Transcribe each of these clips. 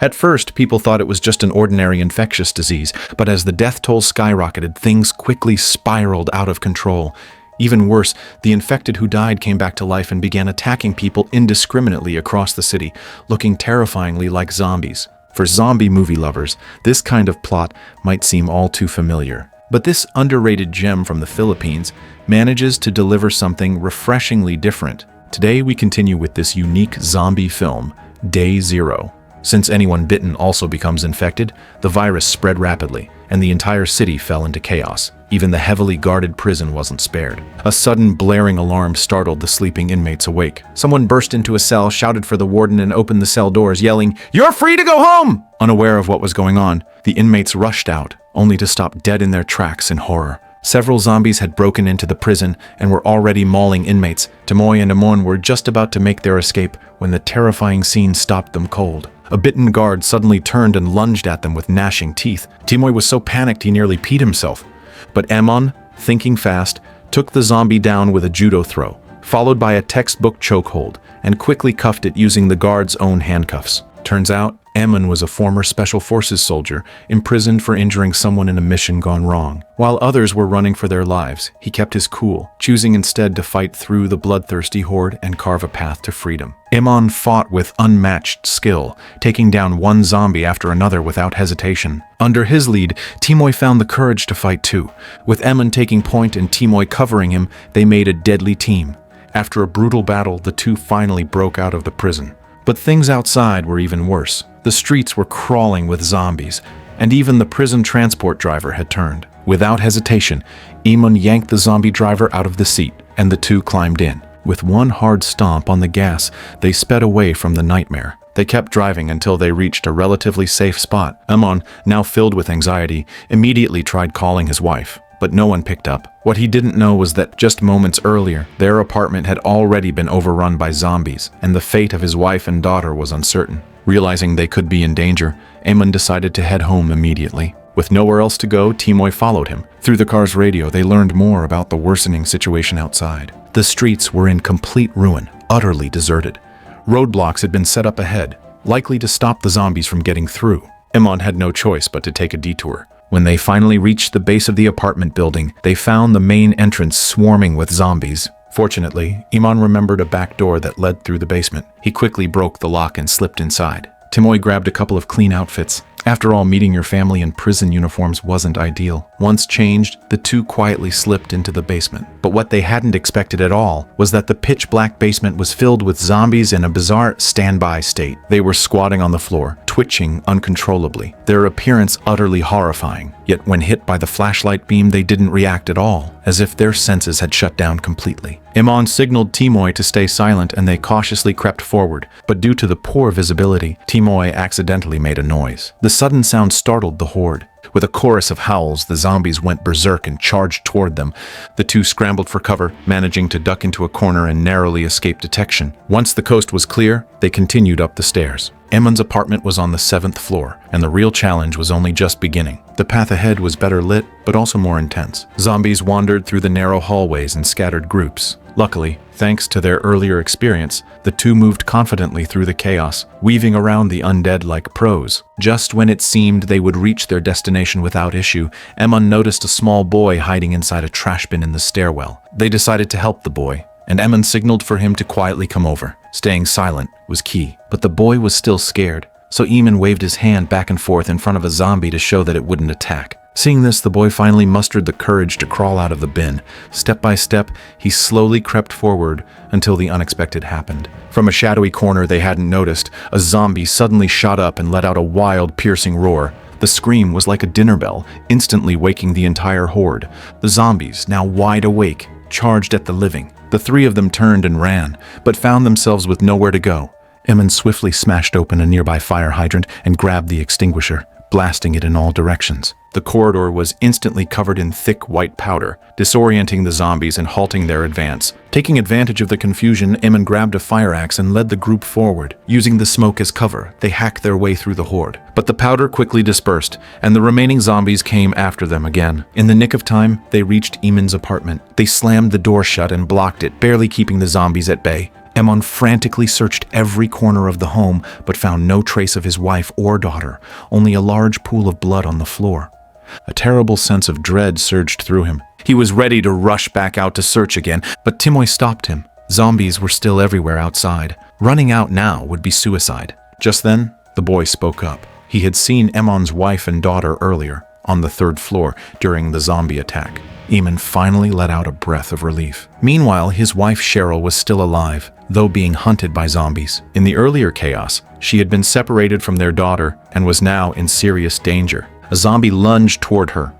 At first, people thought it was just an ordinary infectious disease, but as the death toll skyrocketed, things quickly spiraled out of control. Even worse, the infected who died came back to life and began attacking people indiscriminately across the city, looking terrifyingly like zombies. For zombie movie lovers, this kind of plot might seem all too familiar. But this underrated gem from the Philippines manages to deliver something refreshingly different. Today we continue with this unique zombie film, Day Zero. Since anyone bitten also becomes infected, the virus spread rapidly, and the entire city fell into chaos. Even the heavily guarded prison wasn't spared. A sudden blaring alarm startled the sleeping inmates awake. Someone burst into a cell, shouted for the warden, and opened the cell doors, yelling, "You're free to go home!" Unaware of what was going on, the inmates rushed out, only to stop dead in their tracks in horror. Several zombies had broken into the prison and were already mauling inmates. Timoy and Amon were just about to make their escape when the terrifying scene stopped them cold. A bitten guard suddenly turned and lunged at them with gnashing teeth. Timoy was so panicked he nearly peed himself. But Amon, thinking fast, took the zombie down with a judo throw, followed by a textbook chokehold, and quickly cuffed it using the guard's own handcuffs. Turns out, Amon was a former Special Forces soldier, imprisoned for injuring someone in a mission gone wrong. While others were running for their lives, he kept his cool, choosing instead to fight through the bloodthirsty horde and carve a path to freedom. Amon fought with unmatched skill, taking down one zombie after another without hesitation. Under his lead, Timoy found the courage to fight too. With Amon taking point and Timoy covering him, they made a deadly team. After a brutal battle, the two finally broke out of the prison. But things outside were even worse. The streets were crawling with zombies, and even the prison transport driver had turned. Without hesitation, Amon yanked the zombie driver out of the seat, and the two climbed in. With one hard stomp on the gas, they sped away from the nightmare. They kept driving until they reached a relatively safe spot. Amon, now filled with anxiety, immediately tried calling his wife, but no one picked up. What he didn't know was that just moments earlier, their apartment had already been overrun by zombies, and the fate of his wife and daughter was uncertain. Realizing they could be in danger, Amon decided to head home immediately. With nowhere else to go, Timoy followed him. Through the car's radio, they learned more about the worsening situation outside. The streets were in complete ruin, utterly deserted. Roadblocks had been set up ahead, likely to stop the zombies from getting through. Amon had no choice but to take a detour. When they finally reached the base of the apartment building, they found the main entrance swarming with zombies. Fortunately, Amon remembered a back door that led through the basement. He quickly broke the lock and slipped inside. Timoy grabbed a couple of clean outfits. After all, meeting your family in prison uniforms wasn't ideal. Once changed, the two quietly slipped into the basement. But what they hadn't expected at all was that the pitch-black basement was filled with zombies in a bizarre standby state. They were squatting on the floor, twitching uncontrollably, their appearance utterly horrifying. Yet when hit by the flashlight beam, they didn't react at all, as if their senses had shut down completely. Amon signaled Timoy to stay silent and they cautiously crept forward, but due to the poor visibility, Timoy accidentally made a noise. The sudden sound startled the horde. With a chorus of howls, the zombies went berserk and charged toward them. The two scrambled for cover, managing to duck into a corner and narrowly escape detection. Once the coast was clear, they continued up the stairs. Amon's apartment was on the 7th floor, and the real challenge was only just beginning. The path ahead was better lit, but also more intense. Zombies wandered through the narrow hallways in scattered groups. Luckily, thanks to their earlier experience, the two moved confidently through the chaos, weaving around the undead like pros. Just when it seemed they would reach their destination without issue, Amon noticed a small boy hiding inside a trash bin in the stairwell. They decided to help the boy, and Amon signaled for him to quietly come over. Staying silent was key, but the boy was still scared, so Amon waved his hand back and forth in front of a zombie to show that it wouldn't attack. Seeing this, the boy finally mustered the courage to crawl out of the bin. Step by step, he slowly crept forward until the unexpected happened. From a shadowy corner they hadn't noticed, a zombie suddenly shot up and let out a wild, piercing roar. The scream was like a dinner bell, instantly waking the entire horde. The zombies, now wide awake, charged at the living. The three of them turned and ran, but found themselves with nowhere to go. Amon swiftly smashed open a nearby fire hydrant and grabbed the extinguisher, blasting it in all directions. The corridor was instantly covered in thick white powder, disorienting the zombies and halting their advance. Taking advantage of the confusion, Amon grabbed a fire axe and led the group forward. Using the smoke as cover, they hacked their way through the horde. But the powder quickly dispersed, and the remaining zombies came after them again. In the nick of time, they reached Amon's apartment. They slammed the door shut and blocked it, barely keeping the zombies at bay. Emon frantically searched every corner of the home, but found no trace of his wife or daughter, only a large pool of blood on the floor. A terrible sense of dread surged through him. He was ready to rush back out to search again, but Timoy stopped him. Zombies were still everywhere outside. Running out now would be suicide. Just then, the boy spoke up. He had seen Emon's wife and daughter earlier, on the 3rd floor, during the zombie attack. Eamon finally let out a breath of relief. Meanwhile, his wife Cheryl was still alive, though being hunted by zombies. In the earlier chaos, she had been separated from their daughter and was now in serious danger. A zombie lunged toward her.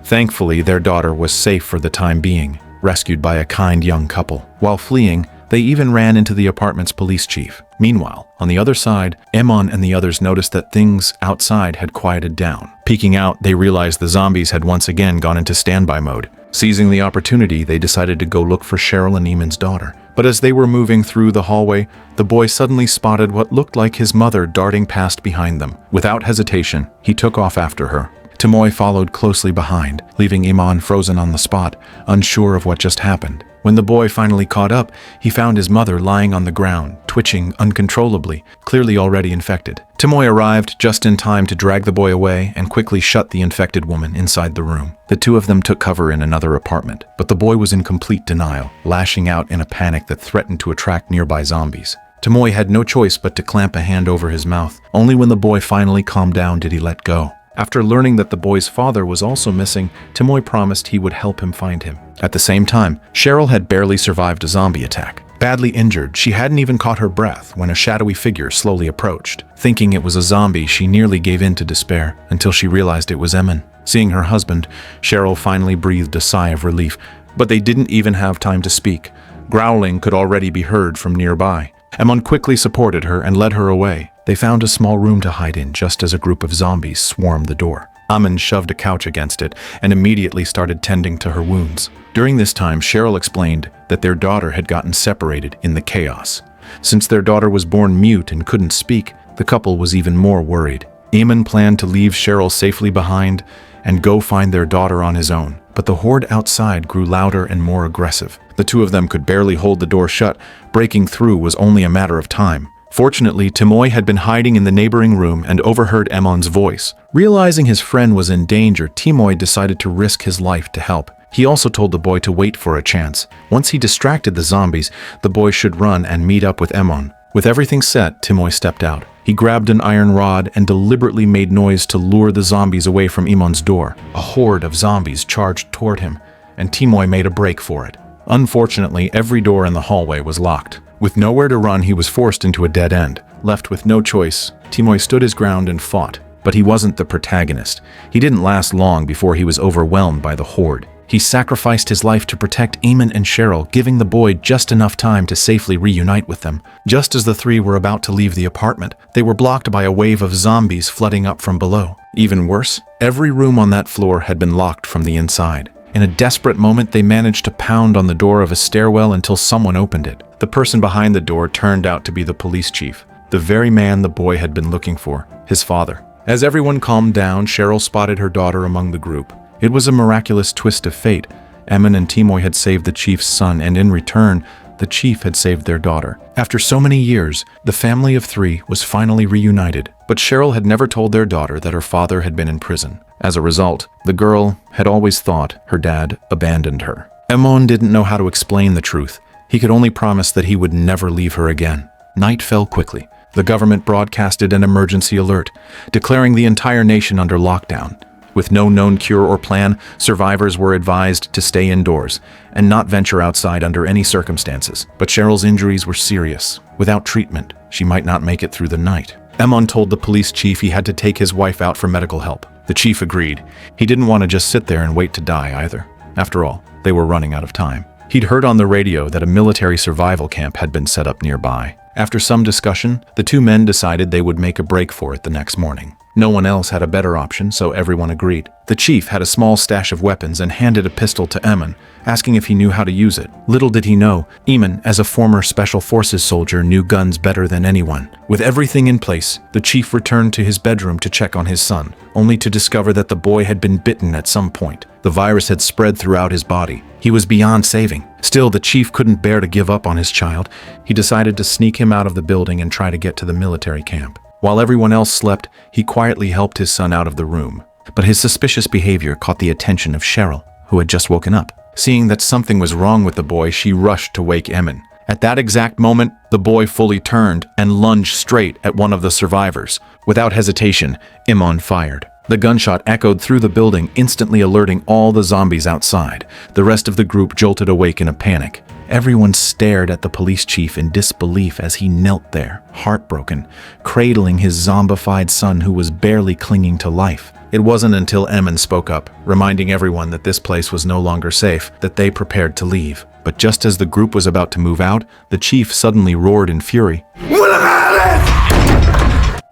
Thankfully, their daughter was safe for the time being, rescued by a kind young couple. While fleeing, they even ran into the apartment's police chief. Meanwhile, on the other side, Emon and the others noticed that things outside had quieted down. Peeking out, they realized the zombies had once again gone into standby mode. Seizing the opportunity, they decided to go look for Cheryl and Eamon's daughter. But as they were moving through the hallway, the boy suddenly spotted what looked like his mother darting past behind them. Without hesitation, he took off after her. Timoy followed closely behind, leaving Eamon frozen on the spot, unsure of what just happened. When the boy finally caught up, he found his mother lying on the ground, twitching uncontrollably, clearly already infected. Timoy arrived just in time to drag the boy away and quickly shut the infected woman inside the room. The two of them took cover in another apartment, but the boy was in complete denial, lashing out in a panic that threatened to attract nearby zombies. Timoy had no choice but to clamp a hand over his mouth. Only when the boy finally calmed down did he let go. After learning that the boy's father was also missing, Timoy promised he would help him find him. At the same time, Cheryl had barely survived a zombie attack. Badly injured, she hadn't even caught her breath when a shadowy figure slowly approached. Thinking it was a zombie, she nearly gave in to despair, until she realized it was Emon. Seeing her husband, Cheryl finally breathed a sigh of relief, but they didn't even have time to speak. Growling could already be heard from nearby. Emon quickly supported her and led her away. They found a small room to hide in just as a group of zombies swarmed the door. Amon shoved a couch against it and immediately started tending to her wounds. During this time, Cheryl explained that their daughter had gotten separated in the chaos. Since their daughter was born mute and couldn't speak, the couple was even more worried. Eamon planned to leave Cheryl safely behind and go find their daughter on his own. But the horde outside grew louder and more aggressive. The two of them could barely hold the door shut. Breaking through was only a matter of time. Fortunately, Timoy had been hiding in the neighboring room and overheard Emon's voice. Realizing his friend was in danger, Timoy decided to risk his life to help. He also told the boy to wait for a chance. Once he distracted the zombies, the boy should run and meet up with Emon. With everything set, Timoy stepped out. He grabbed an iron rod and deliberately made noise to lure the zombies away from Emon's door. A horde of zombies charged toward him, and Timoy made a break for it. Unfortunately, every door in the hallway was locked. With nowhere to run, he was forced into a dead end. Left with no choice, Timoy stood his ground and fought. But he wasn't the protagonist. He didn't last long before he was overwhelmed by the horde. He sacrificed his life to protect Eamon and Cheryl, giving the boy just enough time to safely reunite with them. Just as the three were about to leave the apartment, they were blocked by a wave of zombies flooding up from below. Even worse, every room on that floor had been locked from the inside. In a desperate moment, they managed to pound on the door of a stairwell until someone opened it. The person behind the door turned out to be the police chief, the very man the boy had been looking for, his father. As everyone calmed down, Cheryl spotted her daughter among the group. It was a miraculous twist of fate. Emon and Timoy had saved the chief's son, and in return, the chief had saved their daughter. After so many years, the family of three was finally reunited, but Cheryl had never told their daughter that her father had been in prison. As a result, the girl had always thought her dad abandoned her. Emon didn't know how to explain the truth. He could only promise that he would never leave her again. Night fell quickly. The government broadcasted an emergency alert, declaring the entire nation under lockdown. With no known cure or plan, survivors were advised to stay indoors and not venture outside under any circumstances. But Cheryl's injuries were serious. Without treatment, she might not make it through the night. Emon told the police chief he had to take his wife out for medical help. The chief agreed. He didn't want to just sit there and wait to die either. After all, they were running out of time. He'd heard on the radio that a military survival camp had been set up nearby. After some discussion, the two men decided they would make a break for it the next morning. No one else had a better option, so everyone agreed. The chief had a small stash of weapons and handed a pistol to Eamon, asking if he knew how to use it. Little did he know, Eamon, as a former Special Forces soldier, knew guns better than anyone. With everything in place, the chief returned to his bedroom to check on his son, only to discover that the boy had been bitten at some point. The virus had spread throughout his body. He was beyond saving. Still, the chief couldn't bear to give up on his child. He decided to sneak him out of the building and try to get to the military camp. While everyone else slept, he quietly helped his son out of the room. But his suspicious behavior caught the attention of Cheryl, who had just woken up. Seeing that something was wrong with the boy, she rushed to wake Eamon. At that exact moment, the boy fully turned and lunged straight at one of the survivors. Without hesitation, Eamon fired. The gunshot echoed through the building, instantly alerting all the zombies outside. The rest of the group jolted awake in a panic. Everyone stared at the police chief in disbelief as he knelt there, heartbroken, cradling his zombified son who was barely clinging to life. It wasn't until Eamon spoke up, reminding everyone that this place was no longer safe, that they prepared to leave. But just as the group was about to move out, the chief suddenly roared in fury.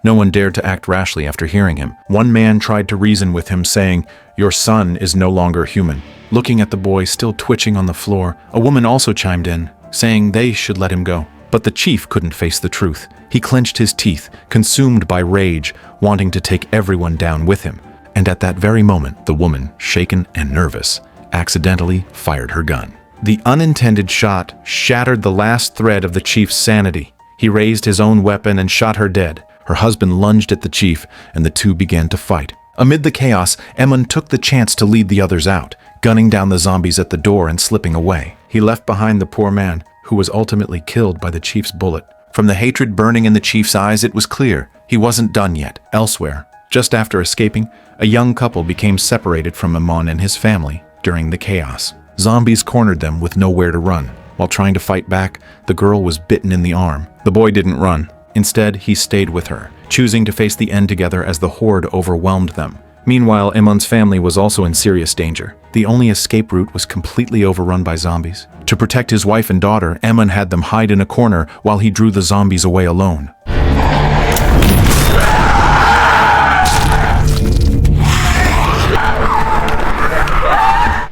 No one dared to act rashly after hearing him. One man tried to reason with him, saying, "Your son is no longer human." Looking at the boy still twitching on the floor, a woman also chimed in, saying they should let him go. But the chief couldn't face the truth. He clenched his teeth, consumed by rage, wanting to take everyone down with him. And at that very moment, the woman, shaken and nervous, accidentally fired her gun. The unintended shot shattered the last thread of the chief's sanity. He raised his own weapon and shot her dead. Her husband lunged at the chief, and the two began to fight. Amid the chaos, Eamon took the chance to lead the others out, gunning down the zombies at the door and slipping away. He left behind the poor man, who was ultimately killed by the chief's bullet. From the hatred burning in the chief's eyes, it was clear he wasn't done yet. Elsewhere, just after escaping, a young couple became separated from Eamon and his family during the chaos. Zombies cornered them with nowhere to run. While trying to fight back, the girl was bitten in the arm. The boy didn't run. Instead, he stayed with her, choosing to face the end together as the Horde overwhelmed them. Meanwhile, Eamon's family was also in serious danger. The only escape route was completely overrun by zombies. To protect his wife and daughter, Eamon had them hide in a corner while he drew the zombies away alone.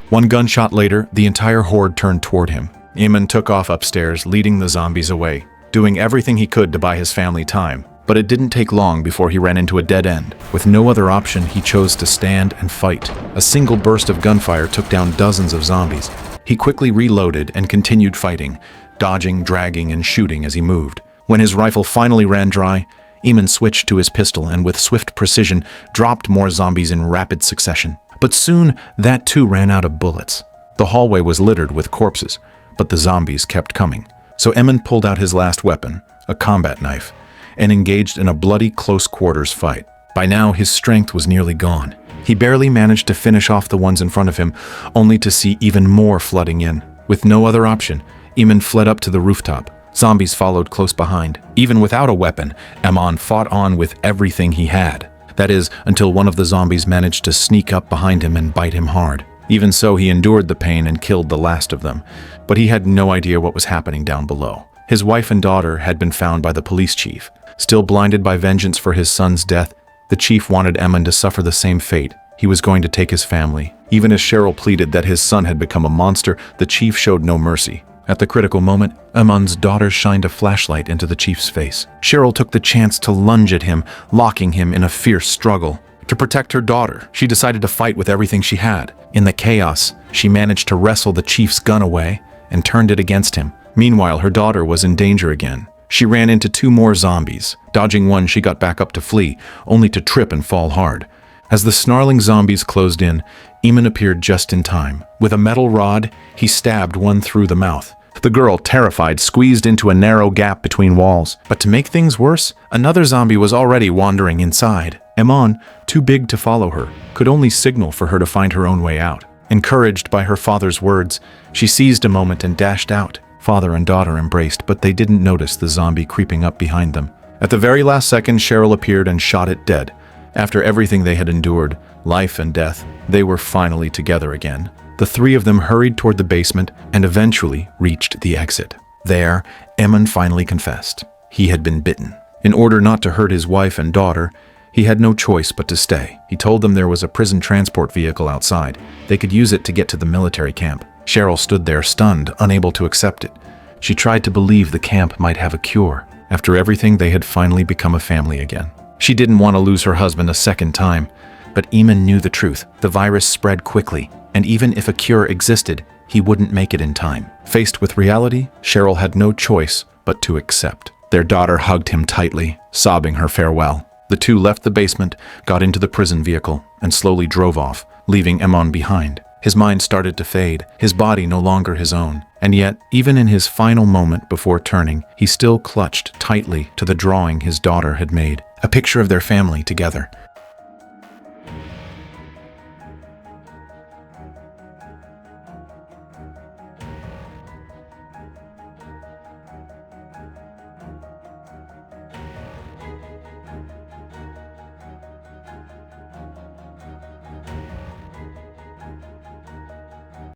One gunshot later, the entire Horde turned toward him. Eamon took off upstairs, leading the zombies away, doing everything he could to buy his family time. But it didn't take long before he ran into a dead end. With no other option, he chose to stand and fight. A single burst of gunfire took down dozens of zombies. He quickly reloaded and continued fighting, dodging, dragging, and shooting as he moved. When his rifle finally ran dry, Eamon switched to his pistol and with swift precision dropped more zombies in rapid succession. But soon, that too ran out of bullets. The hallway was littered with corpses, but the zombies kept coming. So Eamon pulled out his last weapon, a combat knife, and engaged in a bloody close-quarters fight. By now, his strength was nearly gone. He barely managed to finish off the ones in front of him, only to see even more flooding in. With no other option, Eamon fled up to the rooftop. Zombies followed close behind. Even without a weapon, Eamon fought on with everything he had. That is, until one of the zombies managed to sneak up behind him and bite him hard. Even so, he endured the pain and killed the last of them. But he had no idea what was happening down below. His wife and daughter had been found by the police chief. Still blinded by vengeance for his son's death, the chief wanted Eamon to suffer the same fate. He was going to take his family. Even as Cheryl pleaded that his son had become a monster, the chief showed no mercy. At the critical moment, Eamon's daughter shined a flashlight into the chief's face. Cheryl took the chance to lunge at him, locking him in a fierce struggle. To protect her daughter, she decided to fight with everything she had. In the chaos, she managed to wrestle the chief's gun away and turned it against him. Meanwhile, her daughter was in danger again. She ran into two more zombies. Dodging one, she got back up to flee, only to trip and fall hard. As the snarling zombies closed in, Eamon appeared just in time. With a metal rod, he stabbed one through the mouth. The girl, terrified, squeezed into a narrow gap between walls. But to make things worse, another zombie was already wandering inside. Eamon, too big to follow her, could only signal for her to find her own way out. Encouraged by her father's words, she seized a moment and dashed out. Father and daughter embraced, but they didn't notice the zombie creeping up behind them. At the very last second, Cheryl appeared and shot it dead. After everything they had endured, life and death, they were finally together again. The three of them hurried toward the basement and eventually reached the exit. There, Eamon finally confessed. He had been bitten. In order not to hurt his wife and daughter, he He had no choice but to stay. He told them there was a prison transport vehicle outside. They could use it to get to the military camp. Cheryl stood there, stunned, unable to accept it. She tried to believe the camp might have a cure. After everything, they had finally become a family again. She didn't want to lose her husband a second time, but Eamon knew the truth. The virus spread quickly, and even if a cure existed, he wouldn't make it in time. Faced with reality, Cheryl had no choice but to accept. Their daughter hugged him tightly, sobbing her farewell. The two left the basement, got into the prison vehicle, and slowly drove off, leaving Eamon behind. His mind started to fade, his body no longer his own. And yet, even in his final moment before turning, he still clutched tightly to the drawing his daughter had made. A picture of their family together,